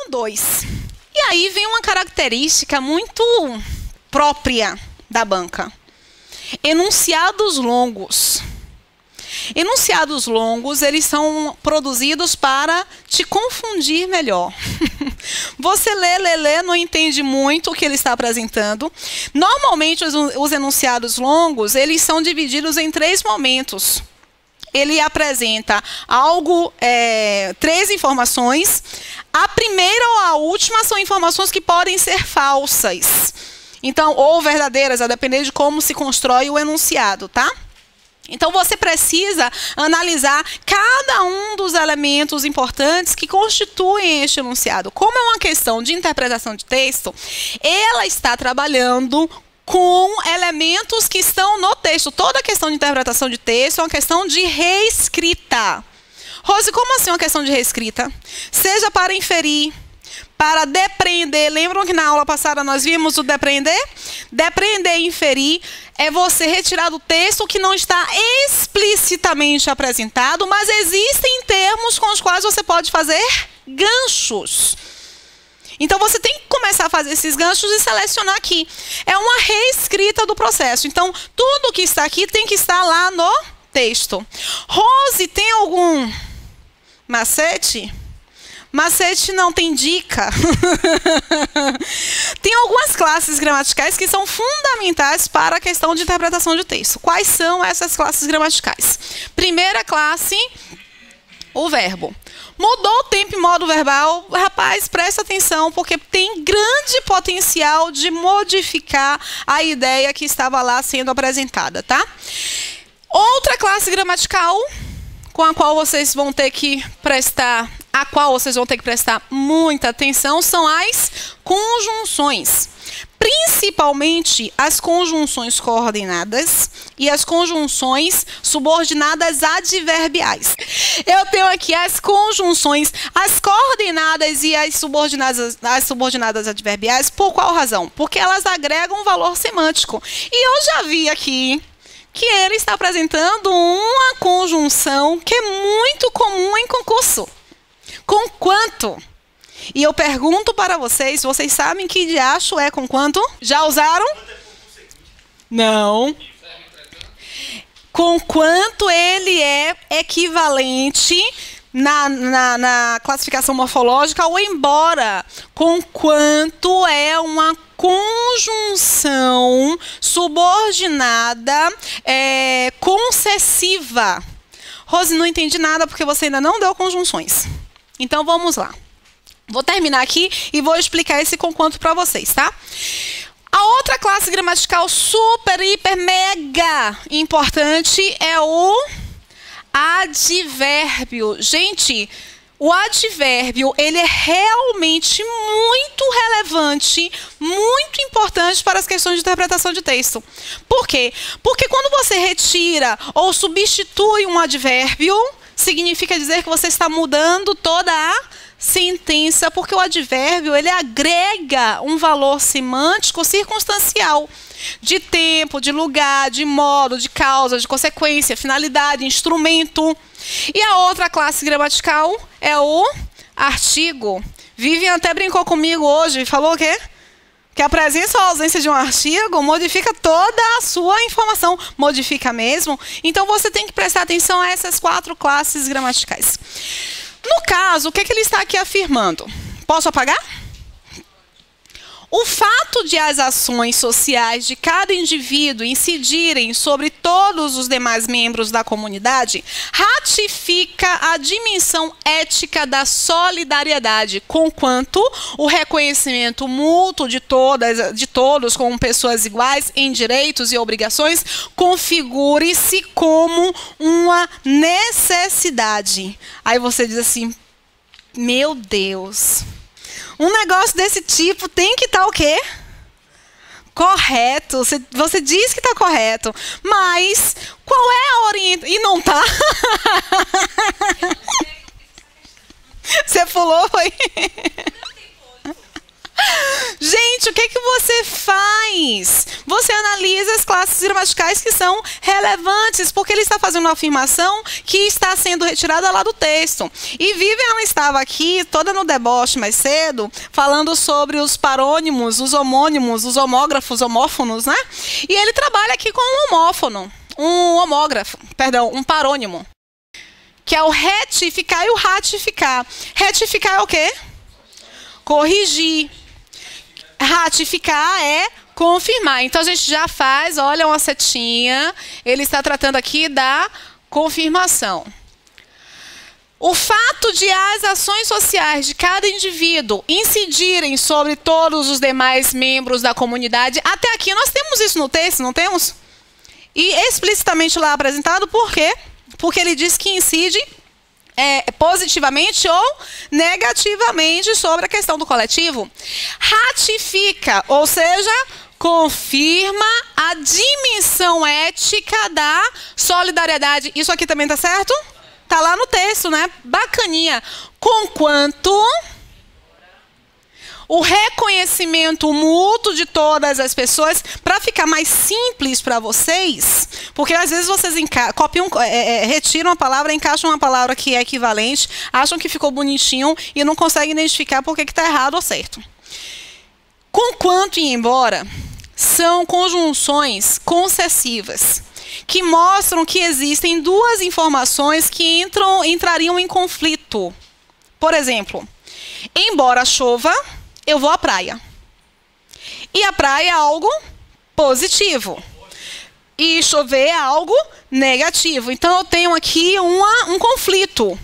2. E aí vem uma característica muito própria da banca. Enunciados longos. Enunciados longos, eles são produzidos para te confundir melhor. Você lê, não entende muito o que ele está apresentando. Normalmente, os enunciados longos, eles são divididos em 3 momentos. Ele apresenta algo, 3 informações. A primeira ou a última são informações que podem ser falsas. Então, ou verdadeiras, a depender de como se constrói o enunciado, tá? Então, você precisa analisar cada um dos elementos importantes que constituem este enunciado. Como é uma questão de interpretação de texto, ela está trabalhando com elementos que estão no texto. Toda questão de interpretação de texto é uma questão de reescrita. Rose, como assim uma questão de reescrita? Seja para inferir, para depreender. Lembram que na aula passada nós vimos o depreender? Depreender e inferir é você retirar do texto o que não está explicitamente apresentado, mas existem termos com os quais você pode fazer ganchos. Então, você tem que começar a fazer esses ganchos e selecionar aqui. É uma reescrita do processo. Então, tudo que está aqui tem que estar lá no texto. Rose, tem algum macete? Macete não, tem dica. Tem algumas classes gramaticais que são fundamentais para a questão de interpretação de texto. Quais são essas classes gramaticais? Primeira classe, o verbo. Mudou o tempo e modo verbal, rapaz, presta atenção, porque tem grande potencial de modificar a ideia que estava lá sendo apresentada, tá? Outra classe gramatical com a qual vocês vão ter que prestar muita atenção são as conjunções. Principalmente as conjunções coordenadas e as conjunções subordinadas adverbiais. Eu tenho aqui as conjunções, as coordenadas e as subordinadas adverbiais. Por qual razão? Porque elas agregam um valor semântico. E eu já vi aqui que ele está apresentando uma conjunção que é muito comum em concurso. Com quanto? E eu pergunto para vocês, vocês sabem que diacho é com quanto? Já usaram? Não. Com quanto ele é equivalente na classificação morfológica ao embora. Com quanto é uma conjunção subordinada concessiva. Rose, não entendi nada porque você ainda não deu conjunções. Então, vamos lá. Vou terminar aqui e vou explicar esse conquanto para vocês, tá? A outra classe gramatical super, hiper, mega importante é o advérbio. Gente, o advérbio, ele é realmente muito relevante, muito importante para as questões de interpretação de texto. Por quê? Porque quando você retira ou substitui um advérbio, significa dizer que você está mudando toda a sentença, porque o advérbio ele agrega um valor semântico circunstancial de tempo, de lugar, de modo, de causa, de consequência, finalidade, instrumento. E a outra classe gramatical é o artigo. Vivian até brincou comigo hoje e falou o quê? Que a presença ou a ausência de um artigo modifica toda a sua informação. Modifica mesmo. Então, você tem que prestar atenção a essas 4 classes gramaticais. No caso, o que ele está aqui afirmando? Posso apagar? O fato de as ações sociais de cada indivíduo incidirem sobre todos os demais membros da comunidade ratifica a dimensão ética da solidariedade, conquanto o reconhecimento mútuo de todos como pessoas iguais em direitos e obrigações configure-se como uma necessidade. Aí você diz assim, meu Deus... Um negócio desse tipo tem que estar o quê? Correto. Você diz que está correto. Mas qual é a orientação? E não está? Você pulou, foi? Gente, o que que você faz? Você analisa as classes gramaticais que são relevantes, porque ele está fazendo uma afirmação que está sendo retirada lá do texto. E Vivian estava aqui, toda no deboche mais cedo, falando sobre os parônimos, os homônimos, os homógrafos, homófonos, né? E ele trabalha aqui com um homófono, um homógrafo, perdão, um parônimo, que é o retificar e o ratificar. Retificar é o quê? Corrigir. Ratificar é confirmar. Então, a gente já faz, olha uma setinha, ele está tratando aqui da confirmação. O fato de as ações sociais de cada indivíduo incidirem sobre todos os demais membros da comunidade, até aqui nós temos isso no texto, não temos? E explicitamente lá apresentado, por quê? Porque ele diz que incide positivamente ou negativamente sobre a questão do coletivo. Ratifica, ou seja, confirma a dimensão ética da solidariedade. Isso aqui também tá certo? Tá lá no texto, né? Bacaninha. Conquanto o reconhecimento mútuo de todas as pessoas, para ficar mais simples para vocês, porque às vezes vocês copiam, retiram a palavra, encaixam uma palavra que é equivalente, acham que ficou bonitinho e não conseguem identificar por que está errado ou certo. Conquanto e embora são conjunções concessivas, que mostram que existem duas informações que entrariam em conflito. Por exemplo, embora chova, eu vou à praia. E a praia é algo positivo. E chover é algo negativo. Então, eu tenho aqui um conflito.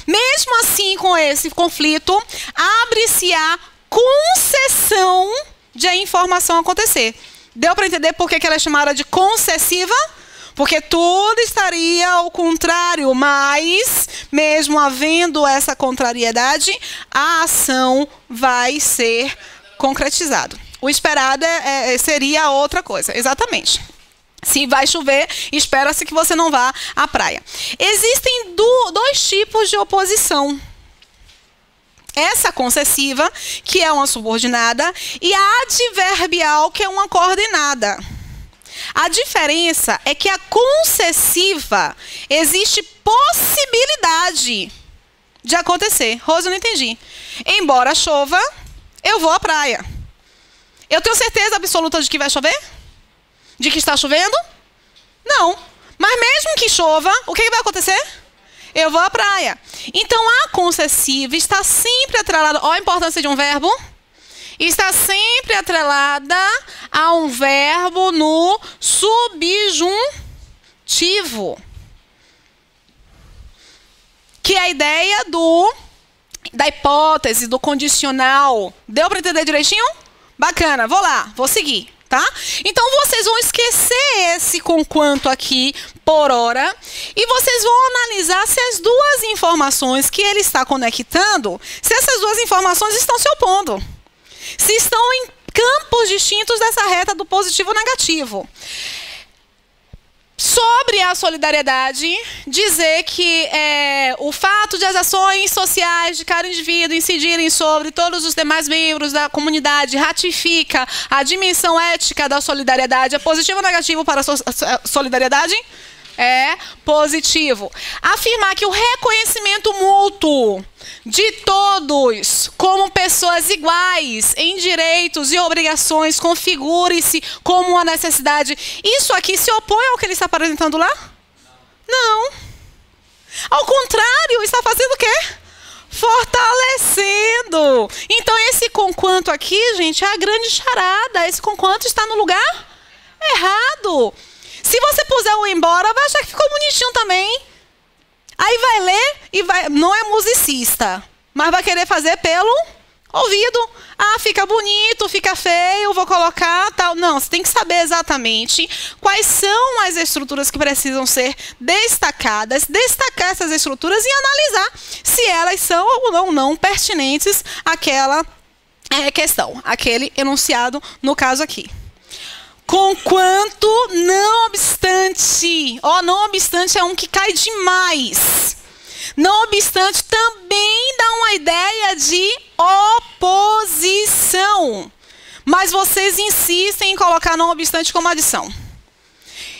Mesmo assim, com esse conflito, abre-se a concessão de a informação acontecer. Deu para entender por que ela é chamada de concessiva? Porque tudo estaria ao contrário, mas, mesmo havendo essa contrariedade, a ação vai ser concretizada. O esperado seria outra coisa, exatamente. Se vai chover, espera-se que você não vá à praia. Existem dois tipos de oposição. Essa concessiva, que é uma subordinada, e a adverbial, que é uma coordenada. A diferença é que a concessiva existe possibilidade de acontecer. Rosa, eu não entendi. Embora chova, eu vou à praia. Eu tenho certeza absoluta de que vai chover? De que está chovendo? Não. Mas mesmo que chova, o que vai acontecer? Eu vou à praia. Então, a concessiva está sempre atrelada. Olha a importância de um verbo. Está sempre atrelada a um verbo no subjuntivo. Que é a ideia da hipótese, do condicional. Deu para entender direitinho? Bacana, vou lá, vou seguir, tá? Então, vocês vão esquecer esse conquanto aqui por hora e vocês vão analisar se as duas informações que ele está conectando, se essas duas informações estão se opondo. Se estão em campos distintos dessa reta do positivo e negativo. Sobre a solidariedade, dizer que o fato de as ações sociais de cada indivíduo incidirem sobre todos os demais membros da comunidade ratifica a dimensão ética da solidariedade. É positivo ou negativo para a solidariedade? É positivo. Afirmar que o reconhecimento mútuo de todos como pessoas iguais em direitos e obrigações configure-se como uma necessidade. Isso aqui se opõe ao que ele está apresentando lá? Não. Ao contrário, está fazendo o quê? Fortalecendo. Então, esse conquanto aqui, gente, é a grande charada. Esse conquanto está no lugar errado. Se você puser o embora, vai achar que ficou bonitinho também. Aí vai ler e não é musicista, mas vai querer fazer pelo ouvido. Ah, fica bonito, fica feio, vou colocar tal. Não, você tem que saber exatamente quais são as estruturas que precisam ser destacadas, destacar essas estruturas e analisar se elas são ou não pertinentes àquela questão, aquele enunciado no caso aqui. Conquanto, não obstante. Não obstante é um que cai demais. Não obstante também dá uma ideia de oposição. mas vocês insistem em colocar não obstante como adição.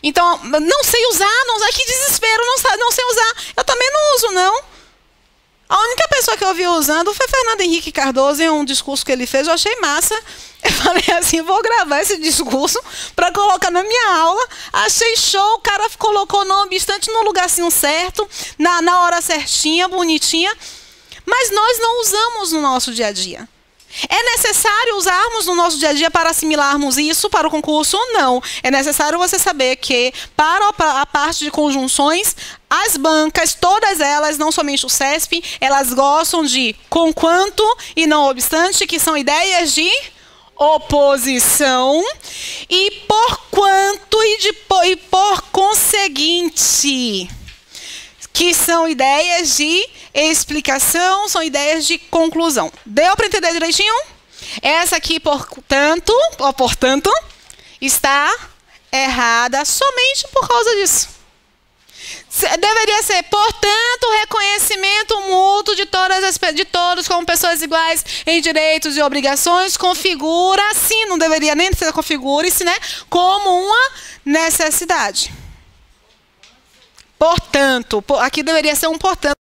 Então, não sei usar, que desespero, não sei usar. Eu também não uso, não. A única pessoa que eu vi usando foi Fernando Henrique Cardoso, em um discurso que ele fez, eu achei massa. Eu falei assim, vou gravar esse discurso para colocar na minha aula. Achei show, o cara colocou não obstante no lugarzinho certo, na hora certinha, bonitinha. Mas nós não usamos no nosso dia a dia. É necessário usarmos no nosso dia a dia para assimilarmos isso para o concurso? Não. É necessário você saber que, para a parte de conjunções, as bancas, todas elas, não somente o CESP, elas gostam de conquanto e não obstante, que são ideias de oposição, e porquanto e por conseguinte, que são ideias de explicação, são ideias de conclusão. Deu para entender direitinho? Essa aqui, portanto, está errada somente por causa disso. Deveria ser, portanto, reconhecimento mútuo de todos como pessoas iguais em direitos e obrigações, configura-se, não deveria nem ser configure-se, né, como uma necessidade. Portanto, aqui deveria ser um portanto.